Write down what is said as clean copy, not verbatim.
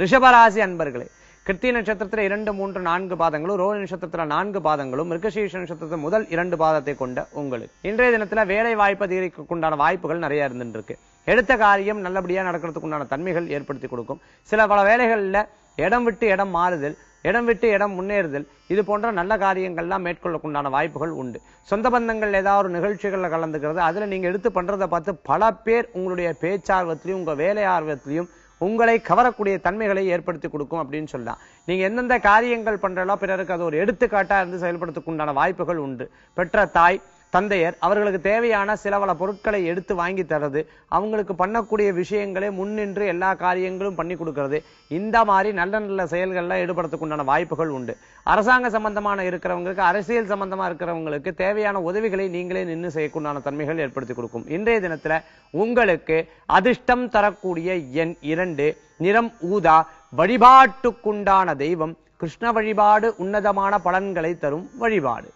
ரிஷபராசி அன்பர்களே, கிருத்திகை நட்சத்திரத்தில் 2, 3, 4 பாதங்களும், ரோஹிணி நட்சத்திரத்தில் 4 பாதங்களும், மிருகசீரிஷ நட்சத்திரத்தில் முதல் 2 பாதத்தை கொண்ட உங்களுக்கு இன்றைய தினத்துல வேலை வாய்ப்பு அதிகரிக்கக்குண்டான வாய்ப்புகள் நிறைய இருந்துட்டு இருக்கு. எடுத்த காரியம் நல்லபடியா நடக்கிறதுக்கு உண்டான தன்மைகள் ஏற்படுத்தி கொடுக்கும். சில பல வேலைகள்ல இடம் விட்டு இடம் மாறுதல், இடம் விட்டு இடம் முன்னேறுதல், இது போன்ற நல்ல காரியங்கள்லாம் மேற்கொள்ளக்குண்டான வாய்ப்புகள் உண்டு. சொந்த பந்தங்கள் ஏதாவது ஒரு நிகழ்ச்சிகள்ல கலந்துக்கிறது, அதுல நீங்க எடுத்து பண்றதை பார்த்து பல பேர் உங்களுடைய பேச்சார்வத்திலையும் உங்க வேலை ஆர்வத்திலையும் உங்களை கவரக்கூடிய தன்மைகளை ஏற்படுத்தி கொடுக்கும் அப்படின்னு சொல்லலாம். நீங்க எந்தெந்த காரியங்கள் பண்றீங்களோ பிறருக்கு அது ஒரு எடுத்துக்காட்டா இருந்து செயல்படுத்தக்குண்டான வாய்ப்புகள் உண்டு. பெற்ற தாய் தந்தையர் அவர்களுக்கு தேவையான சில பல பொருட்களை எடுத்து வாங்கி தர்றது, அவங்களுக்கு பண்ணக்கூடிய விஷயங்களே முன்னின்று எல்லா காரியங்களும் பண்ணி கொடுக்கறது, இந்த மாதிரி நல்ல நல்ல செயல்கள்ல ஈடுபடுத்தக்குண்டான வாய்ப்புகள் உண்டு. அரசாங்க சம்பந்தமான இருக்கிறவங்களுக்கு, அரசியல் சம்பந்தமா இருக்கிறவங்களுக்கு தேவையான உதவிகளை நீங்களே நின்று செய்யக்குண்டான தன்மைகள் ஏற்படுத்தி கொடுக்கும். இன்றைய தினத்துல உங்களுக்கு அதிர்ஷ்டம் தரக்கூடிய எண் 2, நிறம் ஊதா, வழிபாட்டுக்குண்டான தெய்வம் கிருஷ்ண வழிபாடு உன்னதமான பலன்களை தரும் வழிபாடு.